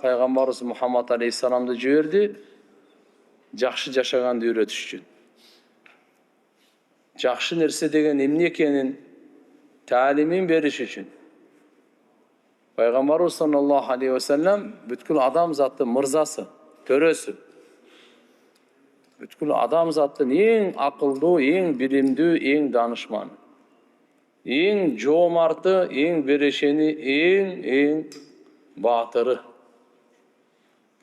Пайгамбарыбыз Мухаммад алейхиссаламды жиберди, жакшы жашаганды үйрөтүш үчүн. Жакшы нерсе деген эмне экенин таалимин бериш үчүн. Пайгамбарыбыз саллаллаху алейхи ва саллям бүткүл адам заттын мырзасы, төрөсү. Бүткүл адам заттын эң акылдуу, эң билимдүү, эң данышманы. Эң жоомарты, эң берешени, эң баатыры.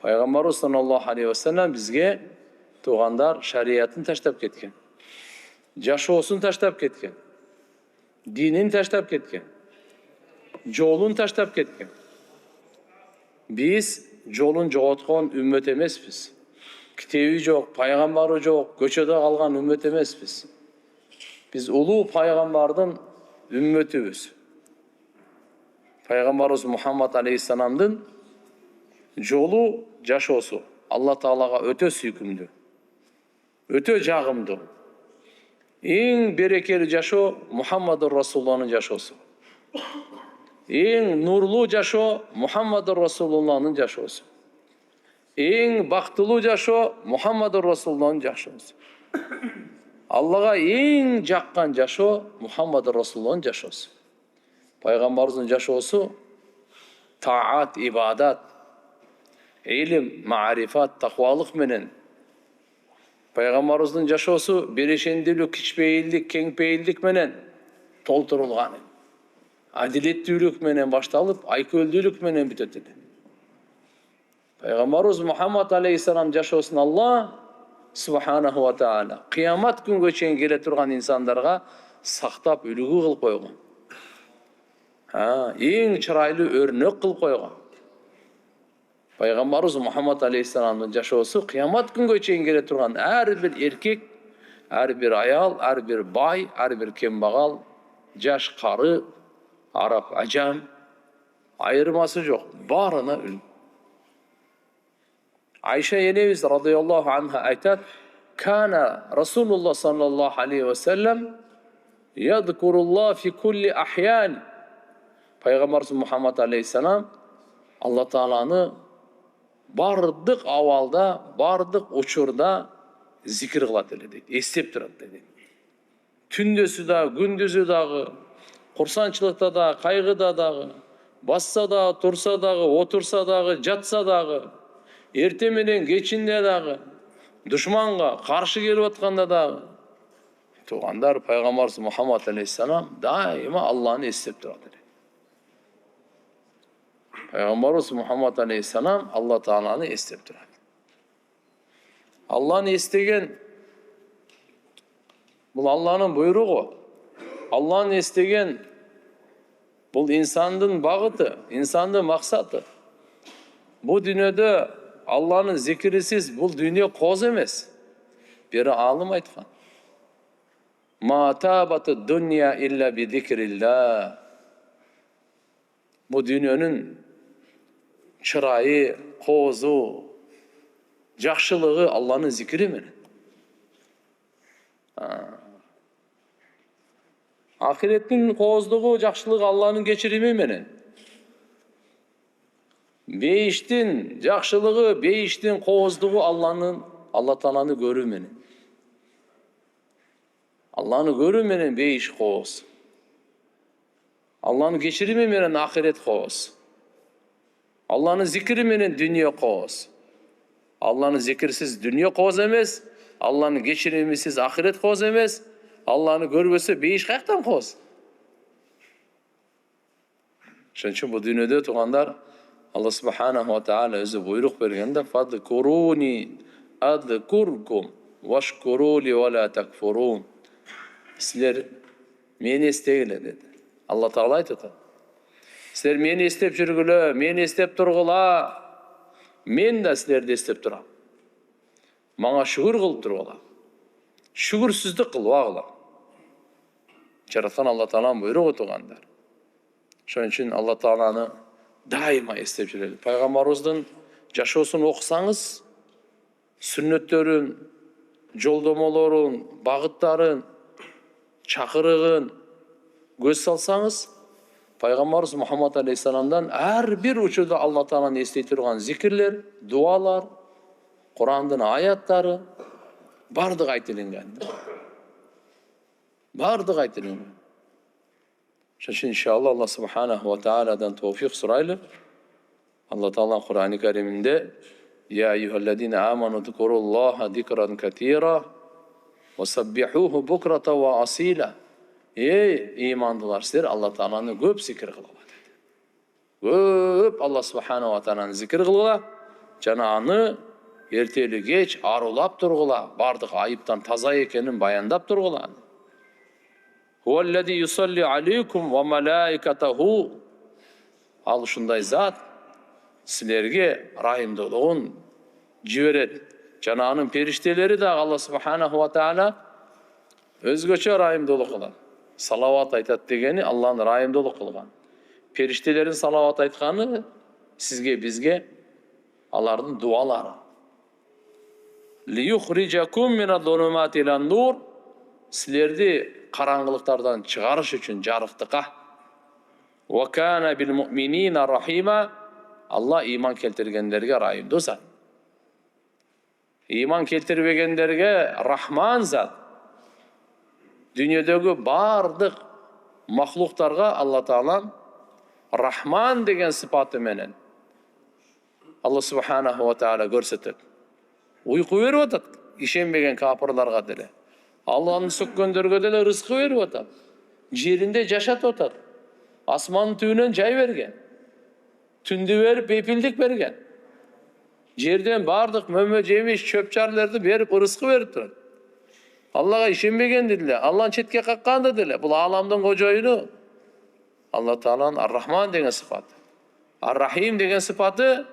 Пайгамбарыбыз саллаллаху алейхи ва саллям бизге туугандар шариятын таштап кеткен. Жашоосун таштап кеткен. Динин таштап кеткен. Жолун таштап кеткен. Биз жолун жоготкон үммөт эмеспиз. Китеби жок, пайгамбары жок, көчөдө калган үммөт эмеспиз. Биз улуу пайгамбардын үммөтүбүз. Пайгамбарыбыз Мухаммад алейхиссаламдын жолу жашоосу Алла Таалага өтө сүйкүмдүү, өтө жагымдуу. Эң берекелүү жашоо Мухаммад Расулуллахтын жашоосу. Эң нурлуу жашоо Мухаммад Расулуллахтын жашоосу. Эң бактылуу жашоо Мухаммад Расулуллахтын жашоосу. Аллага эң жаккан жашоо Мухаммад Расулуллахтын жашоосу. Пайгамбарыбыздын жашоосу таат, ибадат, илим, маарифат, таквалык менен. Пайгамбарыбыздын жашоосу берешендүүлүк, кичпейилдик, кеңпейилдик менен толтурулган. Адилеттүүлүк менен башталып, айкөлдүүлүк менен бүтөт эле. Пайгамбарыбыз Мухаммад алейхиссалам жашоосун Алла субханаху ва таала кыямат күнгө чейин келе турган инсандарга сактап үлгү кылып койгон. Эң чырайлуу өрнөк кылып койгон. Пайгамбарыбыз Мухаммад алейхиссаламдын жашоосу кыямат күнгө чейин келе турган ар бир эркек, ар бир аял, ар бир бай, ар бир кембагал, жаш кары, араб, ажам айырмасы жок, баарына үлгү. Айша энебиз радыйаллаху анха айтат: "Кана Расулуллах саллаллаху алейхи ва саллям ядкуруллах фи кулли ахян." Пайгамбарыбыз Мухаммад алейхиссалам Алла Тааланы бардык абалда, бардык учурда зикир кылат эле дейт, эстеп турат дейт. Түндөсү да, күндүзү дагы, курсанчылыкта да, кайгыда дагы, басса дагы, турса дагы, отурса дагы, жатса дагы, эрте менен кечинде дагы, душманга каршы келип атканда дагы. Туугандар, Пайгамбарыбыз Мухаммад алейхиссалам дайыма Алланы эстеп турат эле. Пайгамбарыбыз Мухаммад алейхиссалам Алла Тааланы эстеп турат. Алланы эстеген бул Алланын буйругу. Алланы эстеген бул инсандын багыты, инсандын максаты. Бул дүйнөдө Алланын зикирисиз бул дүйнө кооз эмес. Бери алым айткан. Ма табаты дунья илля би зикрилла. Бул дүйнөнүн чырайы, коозу, жакшылыгы Алланын зикири менен. Ахиреттин кооздугу, жакшылыгы Алланын кечирими менен. Бейиштин жакшылыгы, бейиштин кооздугу Алла Тааланы көрүү менен. Алланы көрүү менен бейиш кооз. Алланын кечирими менен ахирет кооз. Алланын зикири менен дүйнө кооз. Алланын зикирсиз дүйнө кооз эмес, Алланын кечиримисиз ахирет кооз эмес, Алланы көрбөсө бейиш каяктан кооз? Ошон үчүн бул дүйнөдө туугандар, Алла субханаху ва таала өзү буйрук бергенде: "Фадкуруни адкуркум вашкурули ва ла такфурун." Силер мени эстегиле деди. Алла Таала айтат: "Силер мени эстеп жүргүлө, мени эстеп тургула, мен да силерди эстеп турам. Мага шүгүр кылып тургула. Шүгүрсүздүк кылбагыла." Жараткан Алла Тааланын буйругу туугандар. Ошон үчүн Алла Тааланы дайыма эстеп жүрөлү. Пайгамбарыбыздын жашоосун окусаңыз, сүннөттөрүн, жолдомолорун, багыттарын, чакырыгын көз салсаңыз, Пайгамбарыбыз Мухаммад алейхиссаламдан ар бир учурда Алла Тааланы эстей турган зикирлер, дуалар, Курандын аяттары бардыгы айтылган. Бардыгы айтылган. Шуning inşallah Allah subhanahu wa ta'aladan tawfiq suraylı. Allah Taala Kur'an-ı Kerim'inde ya eyyühellezine amanu zkurullaha zikran katira ve sabbihuhu bukrata ve asila. Ey imanlılar, sizler Allah Taala'nı köp zikir kılgıla dedi. Köp Allah subhanahu wa ta'ala'nı zikir kılgıla, jana аны erteli geç arulap turgula, bardık ayıptan taza ekenin bayandap turgula. Huvellezî yusalli aleykum ve melâiketehu. Al şunday zat sizlerge rahimdoluğun jiberet. Jana anın perişteleri de Allah subhanahu wa ta'ala özgöçe rahimdoluk kılan. Salavat aytat degeni Allah'ın rahimdoluk kılgan. Periştelerin salavat aytkanı sizge bizge Allah'ın duaları. Liyukhrijakum minadh-dhulumati ilan-nur. Sizlerdi karangılıklardan çıkarış için jarıktıka. Ve kana bil mu'minina rahima. Allah iman keltirgenlerge rahimdol zat. İman keltirbegenlerge rahman zat. Dünyadagi bardık mahluklarga Allah Taala Rahman degen sıfatı menen Allah subhanahu wa ta'ala görsetet. Uyku verip atat, işenbegen kapırlarga dele. Allah'ın sökkönderge dele rızkı verip atat. Jerinde jaşat atat. Asmanın tüyünen jay bergen. Tündü verip bepildik bergen. Jerden bardık mömö jemiş çöpçarlardı berip rızkı verip turat. Allah'a işenbegen dediler. Allah'ın çetke kakkan dediler. Bu alamdan koca Allah Taala'nın Ar-Rahman degen sıfatı. Ar-Rahim degen sıfatı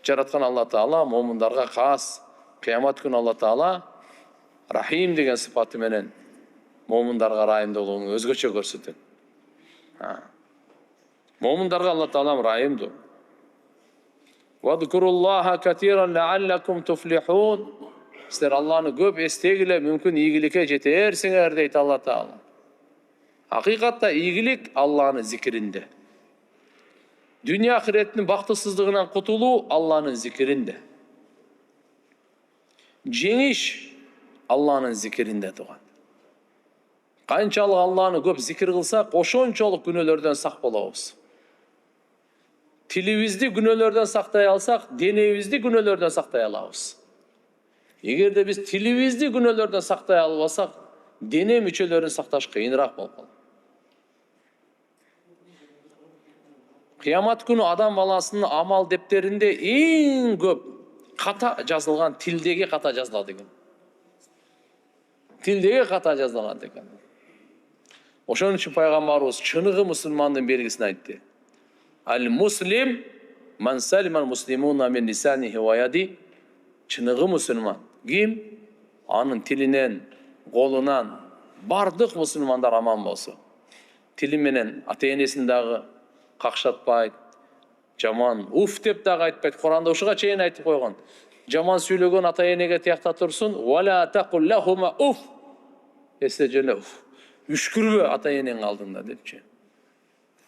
jaratkan Allah Taala mu'minlarga khas. Kıyamet günü Allah Taala Rahim degen sıfatı menen mu'minlarga rahimdoluğunu özgöçe görsetet. Mu'minlarga Allah Taala rahimdur. Vezkurullaha katiran leallekum tuflihun. Sizler Allah'ını köp estegile mümkün iyilikке jetersiңер deyt Allah Taala. Hakikatta iyilik Allah'ın zikrinde. Dünya ahiretinin baktısızlığından kutulu Allah'ın zikrinde. Jeniş Allah'ın zikrinde doğan. Kançalık Allah'ını köp zikir kılsak, oşonçoluk günölerden sak bolabız. Tilibizdi günölerden saktay alsak, denebizdi günölerden saktay alabız. Eğer de biz tilibizdi günölerden saktay albasak, dene müçelerini saktaş kıyınırak bolup kalır. Kıyamet günü adam balasının amal defterinde en köp kata жазылған tildegi kata жазылады ekan. Tildegi kata жазылады ekan. Oşun için Peygamberimiz çınığı Müslümanın belgisini aytdı. Al-Muslim man salimal muslimuna min lisanihi ve yadi. Çınığı Müslüman. Kim? Anın tilinden, kolundan bardık Müslümanlar aman bolsa. Tili menen ata-enesindagi kakşatpayt, jaman uf dep dagы aytpayt. Kur'anda uşuga çeyin aytıp koygan. Jaman söylegen ata-enege tiyakta tursun. Wa la taqul lahuma uf. Esejele uf. Үшкүрбө ата-энең алдында депчи.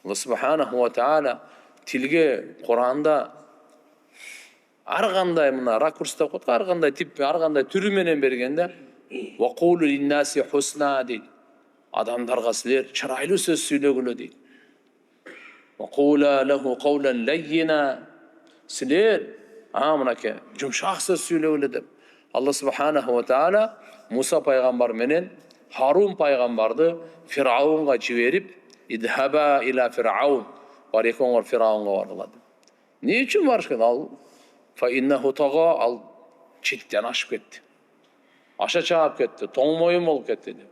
Allah subhanahu wa ta'ala tilge Kur'anda argандай мына ракурста коет, аргандай тип, аргандай түрү менен бергенде wa qulu lin-nasi husna дейт. Адамдарга силер чырайлуу сөз сүйлөгүлө дейт. Wa qula lahu qawlan layyina. Силер мынакей жумшак сөз сүйлөгүлө деп. Allah subhanahu wa ta'ala Musa пайгамбар менен Harun paygambарды Firavunga жиберип, idhaba ila Firavun. Бар ekоңор Firavunga баргылады. Ne için barышкан? Ал fa innahu taga, al çetten aşıp ketти. Aşa çağıp ketти, тоң moyun болуп кетти деп.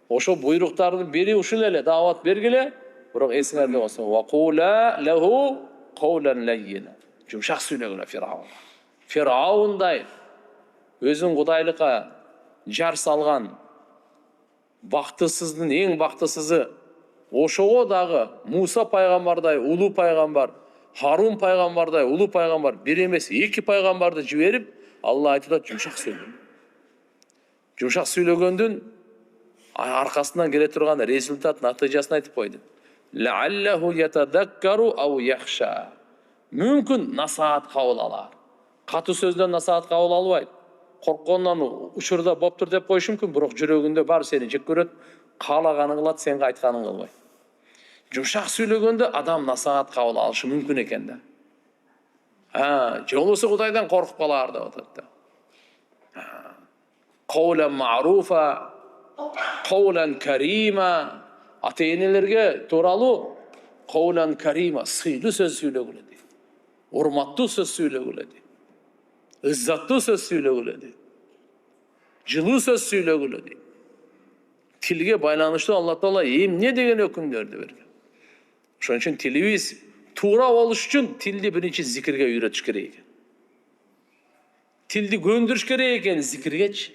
Ошо буйруктарды бери ушул эле дават бергиле, бирок эсиңерде болсун. Wa qula lahu qawlan layyina. Жумшак сүйлөгүлө Firavunga. Firavunдай өзүн кудайлыкка жар салган бактысыздын эң бактысызы ошого дагы Муса пайгамбардай улуу пайгамбар, Харун пайгамбардай улуу пайгамбар, бир эмес эки пайгамбарды жиберип, Алла айтат жумшак сүйлөгөн. Жумшак сүйлөгөндүн аркасынан келе турган результат, натыйжасын айтып койду. La'allahu yatadakkaru aw yakhsha. Мүмкін насаат кабыл алар. Катуу сөздөн насаат кабыл албайт. Корккондон учурда боптур деп коюшу мүмкүн, бирок жүрөгүндө бар сени жек көрөт, каалаганын кылат, сенге айтканын кылбайт. Жумшак сүйлөгөндө адам насаат кабыл алышы мүмкүн экен да. Же болбосо Кудайдан коркуп калар деп атат да. Каулан ма'руфа, каулан карима. Ата-энелерге тууралуу каулан карима, сыйлуу сөз сүйлөгүлө дейт. Урматтуу сөз сүйлөгүлө дейт. Ыззаттуу сөз сүйлөгүлө дейт. Жылуу сөз сүйлөгүлө дейт. Тилге байланыштуу Алла Таала эмне деген өкүмдөрдү берген. Ошон үчүн тилибиз туура болуш үчүн тилди биринчи зикирге үйрөтүш керек экен. Тилди көндүрүш керек экен зикиргечи.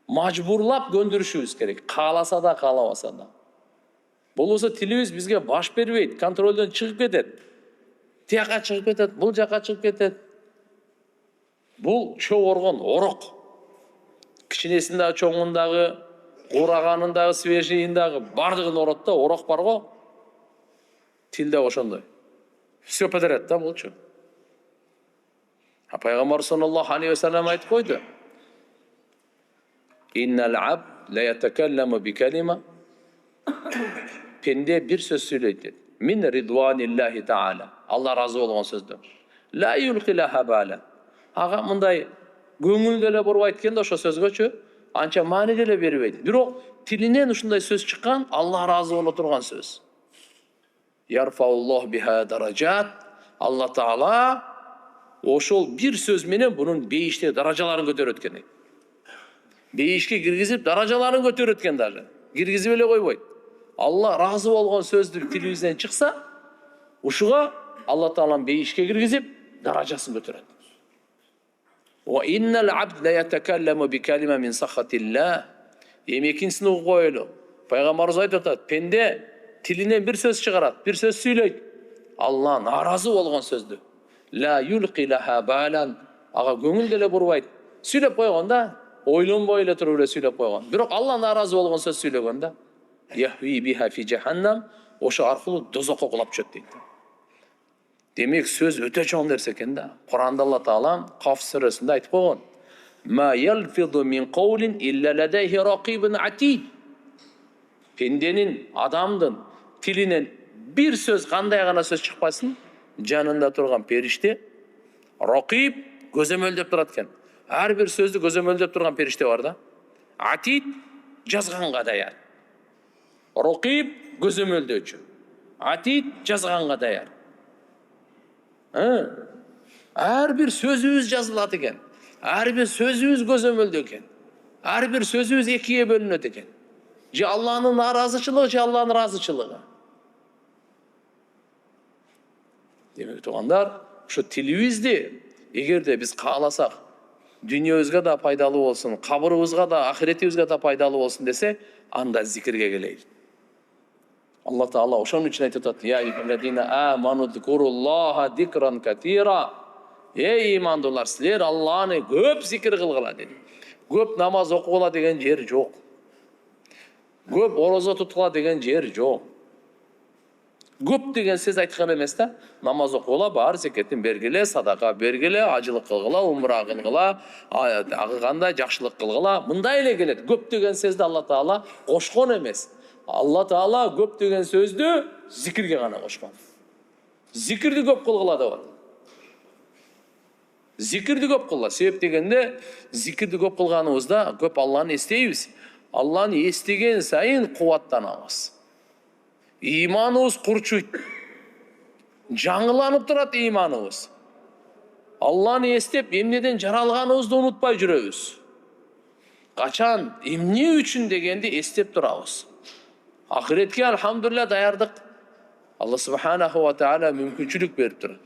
Мажбурлап көндүрүшүбүз керек. Кааласа да, каалабаса да. Болбосо тилибиз бизге баш бербейт, контролдон чыгып кетет. Тияка чыгып кетет, бул жака чыгып кетет. Бул чоң оргон, орок. Кичинесиндагы, чоңундагы, кураганындагы, свежийиндагы бардыгын орот да, орок бар го. Тилде ошондой. Все подряд да болчу. Пайгамбар саллаллаху алейхи ва саллям айтып койду. Иннал абд ла ятакалламу би калима. Пенде бир сөз сүйлөйт дейт. Мин ридваниллахи таала. Алла разы болгон сөздү. Ла юлқилаха бала. Ага мындай көңүл деле бурбайт экен да ошо сөзгөчү, анча маани деле бербейт. Бирок тилинен ушундай сөз чыккан, Алла разы боло турган сөз. Ярфауллах биха даражат. Алла Таала ошол бир сөз менен бунун бейиште даражаларын көтөрөт экен. Бейишке киргизип даражаларын көтөрөт экен даже. Киргизип эле койбойт. Алла разы болгон сөздү тилибизден чыкса, ушуга Алла Тааланын бейишке киргизип даражасын көтөрөт. Ва иннал абд ла ятакалламу би калима мин сахатилла. Экинчисин угуп коелу. Пайгамбарыбыз айтып атат, пенде тилинен бир сөз чыгарат, бир сөз сүйлөйт. Алла наразы болгон сөздү. Ла юлқилаха балан. Ага көңүл деле бурбайт. Сүйлөп койгон да, ойлонбой эле туруп эле сүйлөп койгон. Бирок Алла наразы болгон сөз сүйлөгөн да. Яхви биха фи жаханнам. Ошо аркылуу дозокко кулап түшөт дейт. Демек сөз өтө чоң нерсе экен да. Куранда Алла Таала Каф сүрөсүндө айтып койгон. Ма ялфиду мин каулин илля ладайхи рақибун атид. Пенденин, адамдын тилинен бир сөз, кандай гана сөз чыкпасын, жанында турган периште рақиб көзөмөлдөп турат экен. Ар бир сөздү көзөмөлдөп турган периште бар да. Атид жазганга даяр. Рақиб көзөмөлдөөчү. Атид жазганга даяр. Ар бир сөзүбүз жазылат экен. Ар бир сөзүбүз көзөмөлдөө экен. Ар бир сөзүбүз экиге бөлүнөт экен. Же Алланын наразычылыгы, же Алланын разычылыгы. Демек туугандар, ошо тилибизди эгерде биз кааласак, дүйнөбүзгө да пайдалуу болсун, кабырыбызга да, ахиретибизге да пайдалуу болсун десе, анда зикирге келейли. Алла Таала ошон үчүн айтып атат: "Я аyyuhalladina amanu zkurulloha zikran katira." Эй имандуулар, силер Алланы көп зикир кылгыла деди. Көп намаз окугула деген жер жок. Көп орозо туткула деген жер жок. Көп деген сөз айткан эмес да. Намаз окугула, бар зекетин бергиле, садака бергиле, ажылык кылгыла, умра кылгыла, кандай жакшылык кылгыла, мындай эле келет. Көп деген сөздү Алла Таала кошкон эмес. Алла Таала көп деген сөздү зикирге гана кошкон. Зикирди көп кылгыла деп атат. Зикирди көп кылгыла. Себеп дегенде, зикирди көп кылганыбызда көп Алланы эстейбиз. Алланы эстеген сайын кубаттанабыз. Иманыбыз курчуйт. Жаңыланып турат иманыбыз. Алланы эстеп, эмнеден жаралганыбызды унутпай жүрөбүз. Качан, эмне үчүн дегенди эстеп турабыз. Ахиретке алхамдулилля даярдык. Алла субханаху ва таала мүмкүнчүлүк берип турат.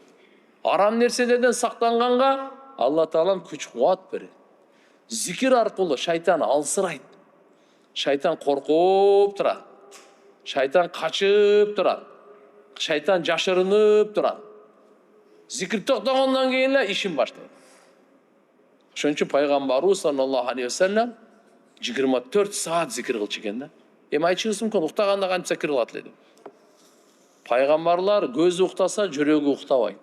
Арам нерселерден сактанганга Алла Таалам күч кубат берет. Зикир аркылуу шайтан алсырайт. Шайтан коркуп турат. Шайтан качып турат. Шайтан жашырынып турат. Зикир токтогондон кийин эле ишин баштайт. Ошон үчүн пайгамбарыбыз саллаллаху алейхи ва саллям 24 саат зикир кылчу экен да. Эми айтышыңыз мүмкүн, уктаганда кантип зикир кылат эле деп. Пайгамбарлар көзү уктаса, жүрөгү уктабайт.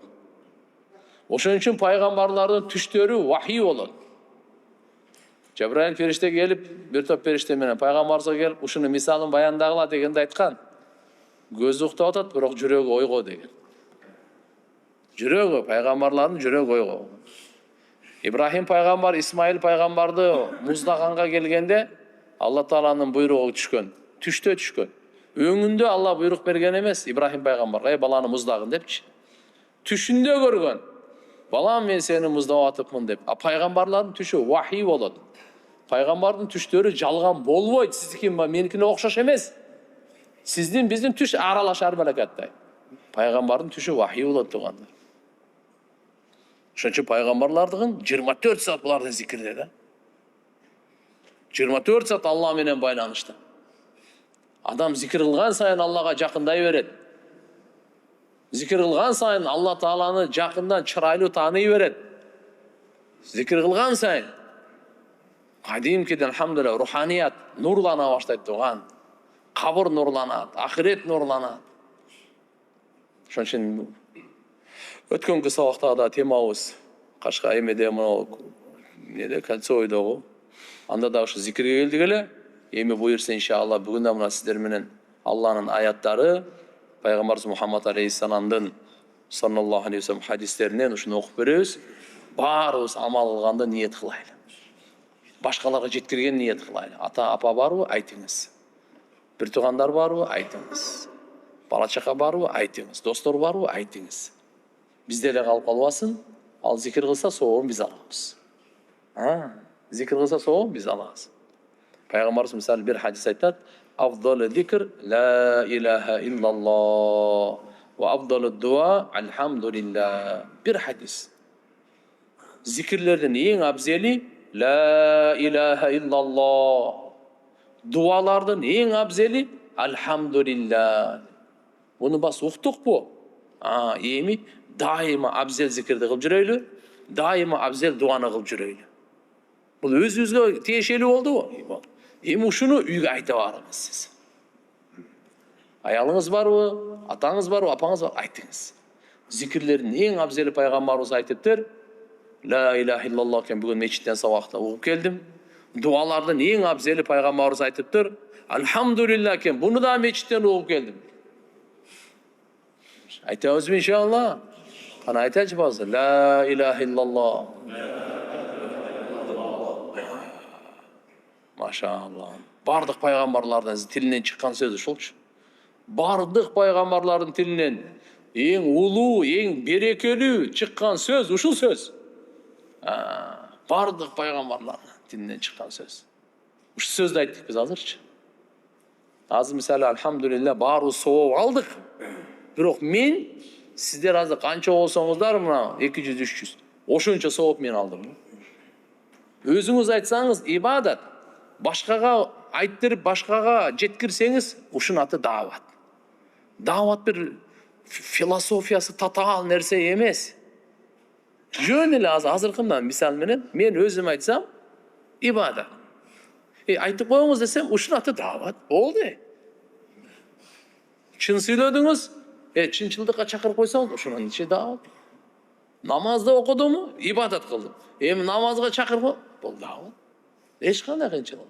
Ошон үчүн пайгамбарлардын түштөрү вахий болот. Жабраил периште келип, бир топ периште менен пайгамбарга келип, ушуну мисалын баяндагыла дегенде айткан. Көзү уктап атат, бирок жүрөгү ойго деген. Жүрөгү, пайгамбарлардын жүрөгү ойго. Ибрахим пайгамбар, Исмаил пайгамбарды муздаганга келгенде Алла Тааланын буйругу түшкөн, түштө түшкөн. Өңүндө Алла буйрук берген эмес Ибрахим пайгамбарга, баланы муздагын депчи. Түшүндө көргөн. Балам, мен сени муздап атыпмын деп. А пайгамбарлардын түшү вахий болот. Пайгамбардын түштөрү жалган болбойт. Сиздики меникине окшош эмес. Сиздин биздин түш аралаш ар балакаттай. Пайгамбардын түшү вахий болот тугандар. Ошон үчүн пайгамбарлардын 24 саат буларда зикирде да. 24 саат Алла менен байланышта. Адам зикир кылган сайын Аллага жакындай берет. Зикир кылган сайын Алла Тааланы жакындан чырайлуу тааный берет. Зикир кылган сайын кадимкиден алхамдулилlah руханият нурлана баштайт туган. Кабыр нурланат, ахирет нурланат. Ошон үчүн өткөнкү сабакта да темабыз Кашка эмеде мына неде кольцойдогу. Анда да ушу зикирге келдик эле. Эми буйрса иншалла бүгүн да мына сиздер менен Алланын аяттары, Пайгамбарыбыз Мухаммад алейхиссаламдын саллаллаху алейхи вассалам хадистеринен ушуну окуп беребиз. Баарыбыз амал кылганда ниет кылайлы. Башкаларга жеткирген ниет кылайлы. Ата апа барбы? Айтыңыз. Бир туугандар барбы? Айтыңыз. Бала чака барбы? Айтыңыз. Достор барбы? Айтыңыз. Бизде эле калып калбасын. Ал зикир кылса сообун биз алабыз. Зикир кылса сообун биз алабыз. Пайгамбарыбыз мисалы бир хадис айтат: "Афдалу зикр ла илаха иллаллах ва афдалу дуа алхамдулилlah." Бир хадис. Зикирлердин эң абзели ла илаха иллаллах. Дуалардын эң абзели алхамдулилlah. Буну бас уктукпу? Эми дайыма абзел зикирди кылып жүрөйлү, дайыма абзел дуаны кылып жүрөйлү. Бул өзүбүзгө тиешелүү болдубу? Эми ушуну үйгө айта барыңыз сиз. Аялыңыз барбы, атаңыз барбы, апаңыз барбы? Айтыңыз. Зикирлердин эң абзели пайгамбарыбыз айтыптыр. Ла илаха иллаллах экен бүгүн мечиттен сабакта угуп келдим. Дуалардын эң абзели пайгамбарыбыз айтыптыр. Алхамдулилlah экен буну да мечиттен угуп келдим. Айтабызбы иншалла? Кана айтачы базы. Ла илаха иллаллах. Машалла. Бардык пайгамбарлардын тилинен чыккан сөз ушулчу. Бардык пайгамбарлардын тилинен эң улуу, эң берекелүү чыккан сөз ушул сөз. Бардык пайгамбарлардын тилинен чыккан сөз. Ушул сөздү айттык биз азырчы. Азыр мисалы алхамдулилlah баарыбыз сооп алдык. Бирок мен сиздер азыр канча болсоңуздар мына 200-300 ошончо сооп мен алдым. Өзүңүз айтсаңыз ибадат. Башкага айттырып, башкага жеткирсеңиз, ушунун аты даават. Даават бир философиясы татаал нерсе эмес. Жөн эле азыркымдан мисал менен мен өзүм айтсам ибадат. Айтып коюңуз десем, ушунун аты даават. Болду. Чын сүйлөдүңүз, чынчылдыкка чакырып койсоңуз, ошонун ичи даават. Намазды окудуму, ибадат кылдым. Эми намазга чакырбы, бул даават. Эч кандай кыйынчылык.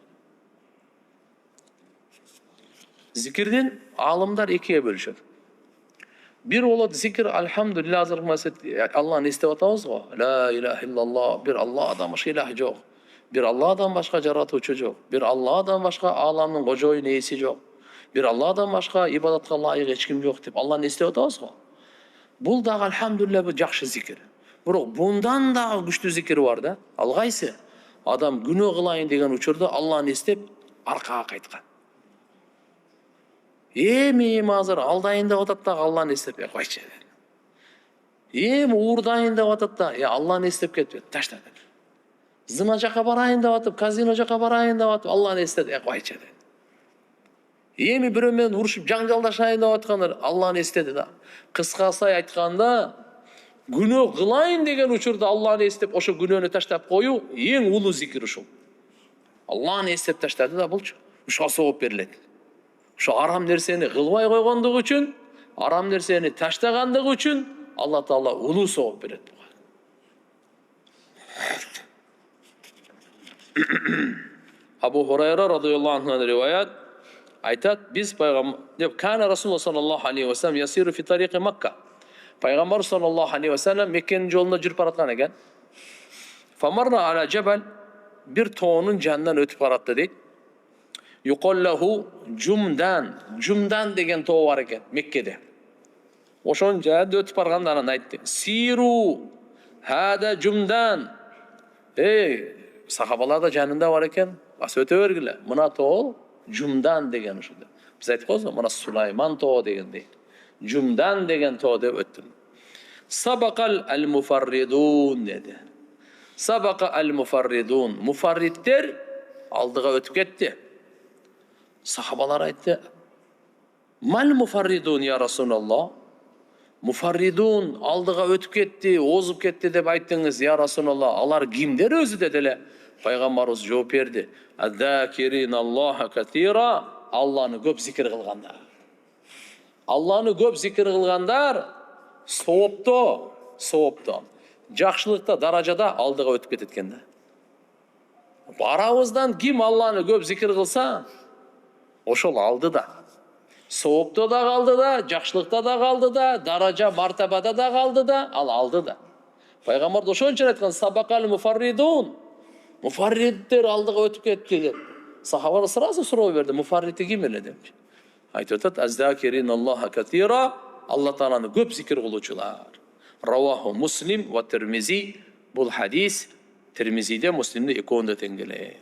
Зикирдин алымдар экиге бөлүшөт. Бир болот зикир алхамдулилlah азыркы Алланы эстеп атабыз го. Ла илаха иллаллах, бир Алладан башка илах жок. Бир Алладан башка жаратуучу жок. Бир Алладан башка ааламдын кожоюн ээси жок. Бир Алладан башка ибадатка лайык эч ким жок деп Алланы эстеп атабыз го. Бул дагы алхамдулилlah бир жакшы зикир. Бирок bundan дагы күчтүү зикир бар да. Ал кайсы? Адам күнөө кылайын деген учурда Алланы эстеп аркага кайткан. Эми азыр алдайын деп атат да Алланы эстеп койчу. Эми уурдайын деп атат да, Алланы эстеп кетти, ташта. Зына жака барайын деп атып, казино жака барайын деп атып, Алланы эстеп койчу. Эми бирөө менен урушуп жаңжалдашайын деп аткандар Алланы эстеди да. Кыскасы айтканда, күнөө кылайын деген учурда Алланы эстеп, ошо күнөөнү таштап коюу эң улуу зикир ушул. Алланы эстеп таштады да булчу. Ушуга сооп берилет. Ошо арам нерсени кылбай койгондугу үчүн Aram nersени таштагандыгы үчүн Алла Таала улуу сооп берет. Абу Хурайра радıyallahu anh'dan rivayet aytat biz payg'ambar deb kana Rasululloh sallallohu alayhi vasallam yasiru fi tariqi Makka. Payg'ambar sallallohu alayhi vasallam Mekke'nin yolunda жүрүп baratgan ekan. Famarna ala jabal bir toğunun janından ötüp baratdı deydi. Yuqallahu Jumdan. Jumdan degan tog' var ekan Mekke'de. Oşon jada ötüp barganlarını aytdı. Siru hada Jumdan. Sahabalar da janında var ekan. Bas öte bergile. Mına tog' Jumdan degan şuda. Biz aytqozmi, mana Sulayman tog' degan deydi. Jumdan degan tog' deb o'tdim. Sabaqal al-mufarridun dedi. Sabaqa al-mufarridun. Mufarridler aldığa ötüp ketdi. Sahabalar aytdı. Mal mufarridun ya Rasulullah. Mufarridun aldığa ötüp ketdi, ozup ketdi dep ayttınız ya Rasulullah. Alar kimler özü dediler. Peygamberimiz жооп berdi. Azzakirinalloha katira. Allah'ını köp zikir kılganlar. Allah'ını köp zikir kılganlar soopto. Жақшылықта, даражада алдыға өтіп кететкенде. Барабыздан ким Алланы көп зикір қылса, ошол алды да. Соопто да қалды да, жақшылықта да қалды да, даража мартабада да қалды да, ал алды да. Пайғамбар ошончо айткан сабақал муфарридун. Муфарридтер алдыға өтіп кетти деп. Сахабалар сразу суроо берди, муфарридти ким эле деп. Айтып атат, аздакириналлаха катира, Алла Тааланы көп зикир кылуучулар. Раваху Муслим ва Тирмизи. Бұл хадис Тирмизиде, Муслимде экөөндө тең келет.